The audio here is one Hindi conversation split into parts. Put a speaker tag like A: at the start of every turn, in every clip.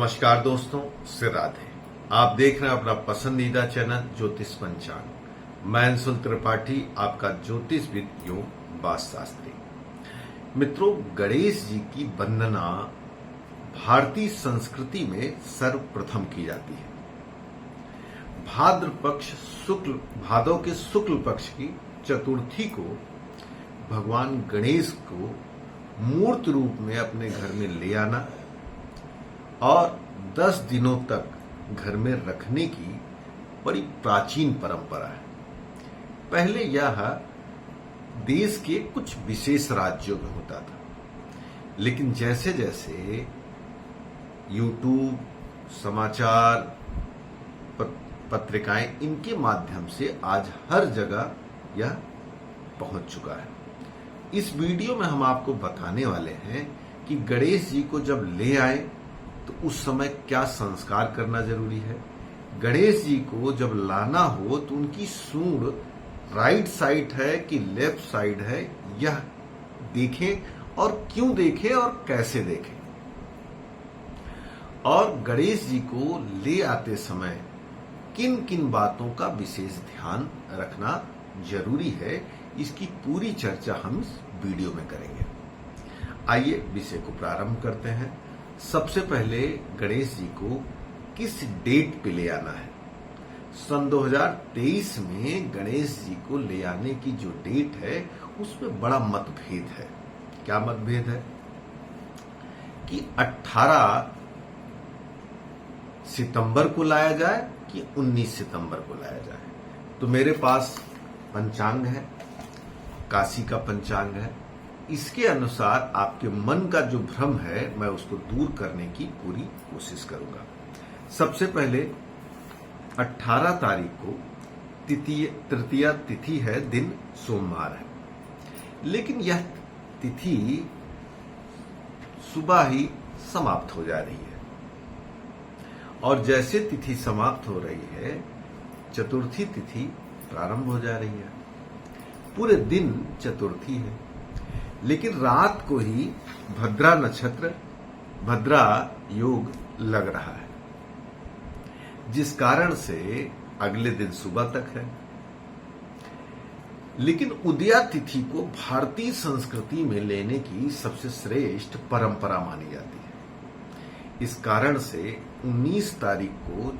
A: नमस्कार दोस्तों, सिर राधे। आप देख रहे हैं अपना पसंदीदा चैनल ज्योतिष पंचांग। मैं अंशुल त्रिपाठी, आपका ज्योतिषविद एवं वास्तुशास्त्री। मित्रों, गणेश जी की वंदना भारतीय संस्कृति में सर्वप्रथम की जाती है। भादव के शुक्ल पक्ष की चतुर्थी को भगवान गणेश को मूर्त रूप में अपने घर में ले आना और 10 दिनों तक घर में रखने की बड़ी प्राचीन परंपरा है। पहले यह देश के कुछ विशेष राज्यों में होता था, लेकिन जैसे जैसे यूट्यूब, समाचार पत्रिकाएं, इनके माध्यम से आज हर जगह यह पहुंच चुका है। इस वीडियो में हम आपको बताने वाले हैं कि गणेश जी को जब ले आए तो उस समय क्या संस्कार करना जरूरी है। गणेश जी को जब लाना हो तो उनकी सूंड राइट साइड है कि लेफ्ट साइड है, यह देखें और क्यों देखें और कैसे देखें। और गणेश जी को ले आते समय किन किन बातों का विशेष ध्यान रखना जरूरी है, इसकी पूरी चर्चा हम इस वीडियो में करेंगे। आइए विषय को प्रारंभ करते हैं। सबसे पहले गणेश जी को किस डेट पे ले आना है। सन 2023 में गणेश जी को ले आने की जो डेट है उसमें बड़ा मतभेद है। क्या मतभेद है कि 18 सितंबर को लाया जाए कि 19 सितंबर को लाया जाए। तो मेरे पास पंचांग है, काशी का पंचांग है। इसके अनुसार आपके मन का जो भ्रम है मैं उसको दूर करने की पूरी कोशिश करूंगा। सबसे पहले 18 तारीख को तृतीया तिथि है, दिन सोमवार है, लेकिन यह तिथि सुबह ही समाप्त हो जा रही है। और जैसे तिथि समाप्त हो रही है, चतुर्थी तिथि प्रारंभ हो जा रही है। पूरे दिन चतुर्थी है, लेकिन रात को ही भद्रा नक्षत्र, भद्रा योग लग रहा है, जिस कारण से अगले दिन सुबह तक है। लेकिन उदया तिथि को भारतीय संस्कृति में लेने की सबसे श्रेष्ठ परंपरा मानी जाती है। इस कारण से 19 तारीख को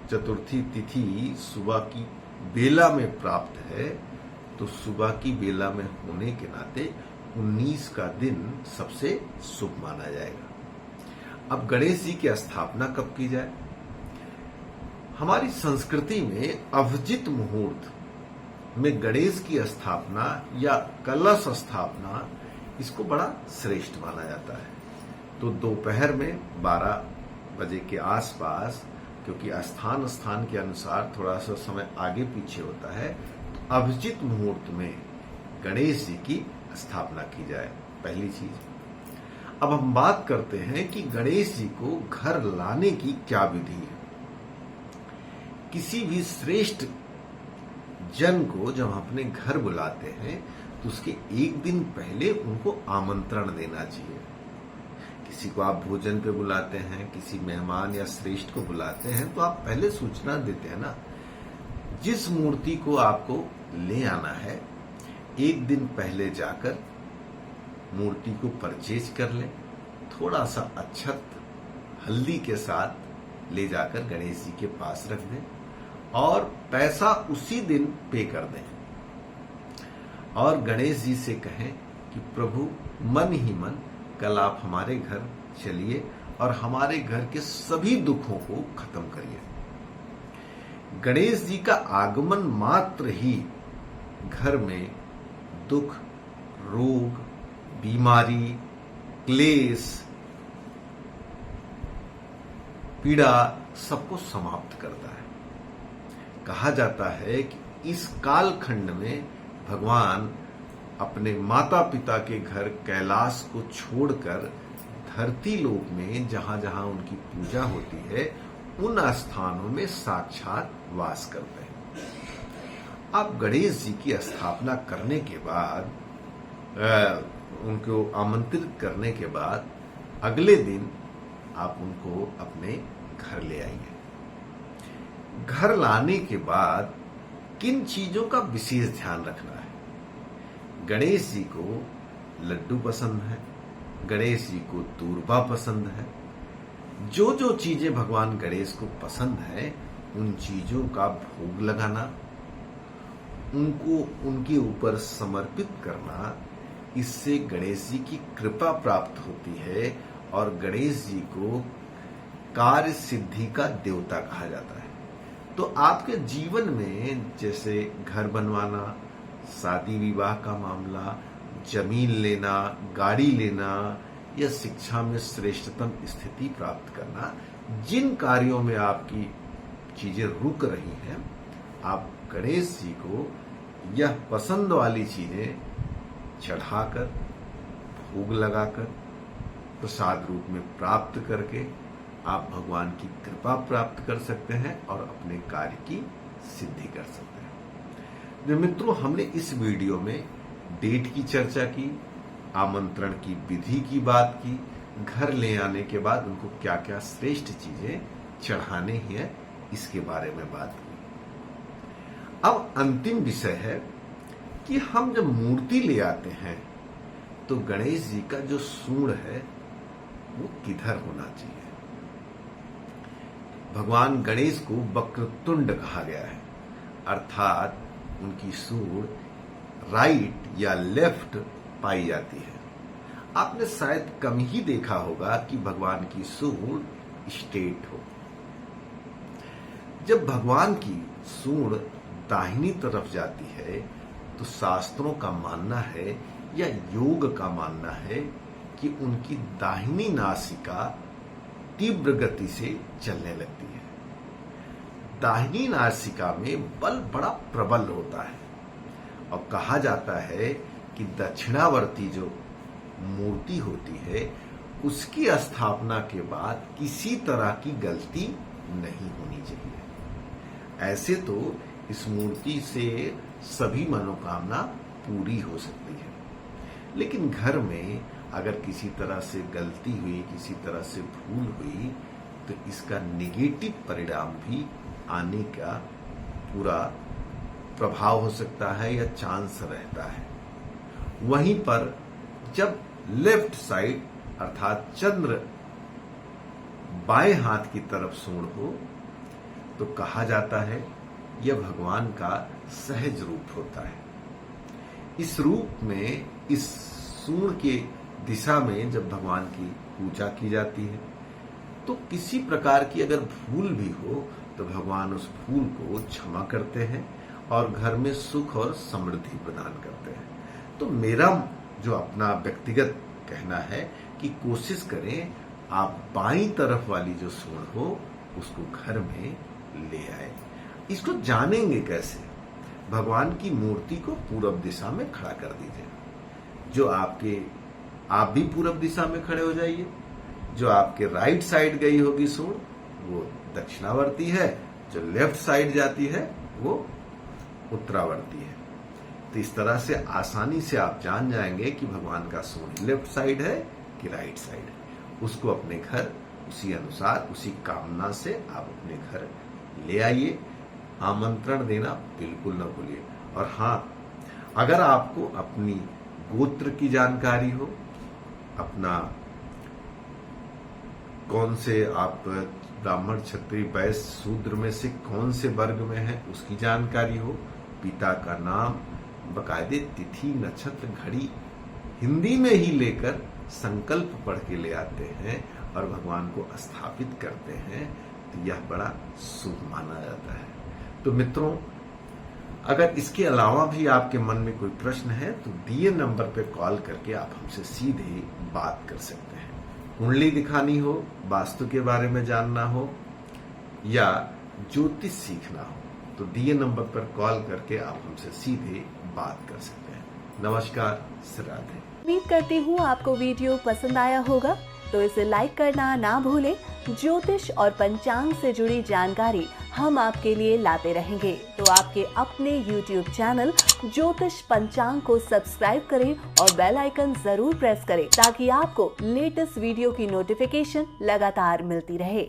A: चतुर्थी तिथि सुबह की बेला में प्राप्त है, तो सुबह की बेला में होने के नाते 19 का दिन सबसे शुभ माना जाएगा। अब गणेश जी की स्थापना कब की जाए। हमारी संस्कृति में अभिजित मुहूर्त में गणेश की स्थापना या कलश स्थापना, इसको बड़ा श्रेष्ठ माना जाता है। तो दोपहर में 12 बजे के आसपास, क्योंकि स्थान के अनुसार थोड़ा सा समय आगे पीछे होता है, तो अभिजित मुहूर्त में गणेश जी की स्थापना की जाए, पहली चीज। अब हम बात करते हैं कि गणेश जी को घर लाने की क्या विधि है। किसी भी श्रेष्ठ जन को जब हम अपने घर बुलाते हैं तो उसके एक दिन पहले उनको आमंत्रण देना चाहिए। किसी को आप भोजन पे बुलाते हैं, किसी मेहमान या श्रेष्ठ को बुलाते हैं, तो आप पहले सूचना देते हैं ना। जिस मूर्ति को आपको ले आना है, एक दिन पहले जाकर मूर्ति को परचेज कर लें, थोड़ा सा अक्षत हल्दी के साथ ले जाकर गणेश जी के पास रख दें और पैसा उसी दिन पे कर दें। और गणेश जी से कहें कि प्रभु, मन ही मन कल आप हमारे घर चलिए और हमारे घर के सभी दुखों को खत्म करिए। गणेश जी का आगमन मात्र ही घर में दुख, रोग, बीमारी, क्लेश, पीड़ा सबको समाप्त करता है। कहा जाता है कि इस कालखंड में भगवान अपने माता पिता के घर कैलाश को छोड़कर धरती लोक में जहां जहां उनकी पूजा होती है, उन स्थानों में साक्षात वास करते हैं। अब गणेश जी की स्थापना करने के बाद, उनको आमंत्रित करने के बाद अगले दिन आप उनको अपने घर ले आइए। घर लाने के बाद किन चीजों का विशेष ध्यान रखना है? गणेश जी को लड्डू पसंद है, गणेश जी को दूर्बा पसंद है। जो जो चीजें भगवान गणेश को पसंद है उन चीजों का भोग लगाना, उनको उनके ऊपर समर्पित करना, इससे गणेश जी की कृपा प्राप्त होती है और गणेश जी को कार्य सिद्धि का देवता कहा जाता है। तो आपके जीवन में जैसे घर बनवाना, शादी विवाह का मामला, जमीन लेना, गाड़ी लेना या शिक्षा में श्रेष्ठतम स्थिति प्राप्त करना, जिन कार्यों में आपकी चीजें रुक रही हैं, आप गणेश जी को यह पसंद वाली चीजें चढ़ाकर, भोग लगाकर, प्रसाद रूप में प्राप्त करके आप भगवान की कृपा प्राप्त कर सकते हैं और अपने कार्य की सिद्धि कर सकते हैं। जो मित्रों, हमने इस वीडियो में डेट की चर्चा की, आमंत्रण की विधि की बात की, घर ले आने के बाद उनको क्या क्या श्रेष्ठ चीजें चढ़ाने हैं इसके बारे में बात की। अब अंतिम विषय है कि हम जब मूर्ति ले आते हैं तो गणेश जी का जो सूंड है वो किधर होना चाहिए? भगवान गणेश को वक्रतुंड कहा गया है, अर्थात उनकी सूंड राइट या लेफ्ट पाई जाती है। आपने शायद कम ही देखा होगा कि भगवान की सूंड स्ट्रेट हो। जब भगवान की सूंड दाहिनी तरफ जाती है तो शास्त्रों का मानना है या योग का मानना है कि उनकी दाहिनी नासिका तीव्र गति से चलने लगती है। दाहिनी नासिका में बल बड़ा प्रबल होता है और कहा जाता है कि दक्षिणावर्ती जो मूर्ति होती है उसकी स्थापना के बाद किसी तरह की गलती नहीं होनी चाहिए। ऐसे तो इस मूर्ति से सभी मनोकामना पूरी हो सकती है, लेकिन घर में अगर किसी तरह से गलती हुई, किसी तरह से भूल हुई, तो इसका नेगेटिव परिणाम भी आने का पूरा प्रभाव हो सकता है या चांस रहता है। वहीं पर जब लेफ्ट साइड अर्थात चंद्र बाएं हाथ की तरफ सूंड हो तो कहा जाता है यह भगवान का सहज रूप होता है। इस रूप में, इस सूंड के दिशा में जब भगवान की पूजा की जाती है तो किसी प्रकार की अगर भूल भी हो तो भगवान उस भूल को क्षमा करते हैं और घर में सुख और समृद्धि प्रदान करते हैं। तो मेरा जो अपना व्यक्तिगत कहना है कि कोशिश करें आप बाईं तरफ वाली जो सूंड हो उसको घर में ले आए। इसको जानेंगे कैसे? भगवान की मूर्ति को पूरब दिशा में खड़ा कर दीजिए। जो आप भी पूरब दिशा में खड़े हो जाइए। जो आपके राइट साइड गई होगी सूंड वो दक्षिणावर्ती है, जो लेफ्ट साइड जाती है वो उत्तरावर्ती है। तो इस तरह से आसानी से आप जान जाएंगे कि भगवान का सूंड लेफ्ट साइड है कि राइट साइड है। उसको अपने घर उसी अनुसार, उसी कामना से आप अपने घर ले आइए। आमंत्रण देना बिल्कुल न भूलिए। और हाँ, अगर आपको अपनी गोत्र की जानकारी हो, अपना कौन से आप ब्राह्मण, क्षत्रिय, वैश्य, शूद्र में से कौन से वर्ग में है उसकी जानकारी हो, पिता का नाम, बकायदे तिथि, नक्षत्र, घड़ी हिंदी में ही लेकर संकल्प पढ़ के ले आते हैं और भगवान को स्थापित करते हैं, तो यह बड़ा शुभ माना जाता है। तो मित्रों, अगर इसके अलावा भी आपके मन में कोई प्रश्न है तो दिए नंबर पर कॉल करके आप हमसे सीधे बात कर सकते हैं। कुंडली दिखानी हो, वास्तु के बारे में जानना हो या ज्योतिष सीखना हो तो दिए नंबर पर कॉल करके आप हमसे सीधे बात कर सकते हैं। नमस्कार, राधे।
B: उम्मीद करती हूँ आपको वीडियो पसंद आया होगा, तो इसे लाइक करना ना भूलें। ज्योतिष और पंचांग से जुड़ी जानकारी हम आपके लिए लाते रहेंगे। तो आपके अपने YouTube चैनल ज्योतिष पंचांग को सब्सक्राइब करें और बेल आइकन जरूर प्रेस करें ताकि आपको लेटेस्ट वीडियो की नोटिफिकेशन लगातार मिलती रहे।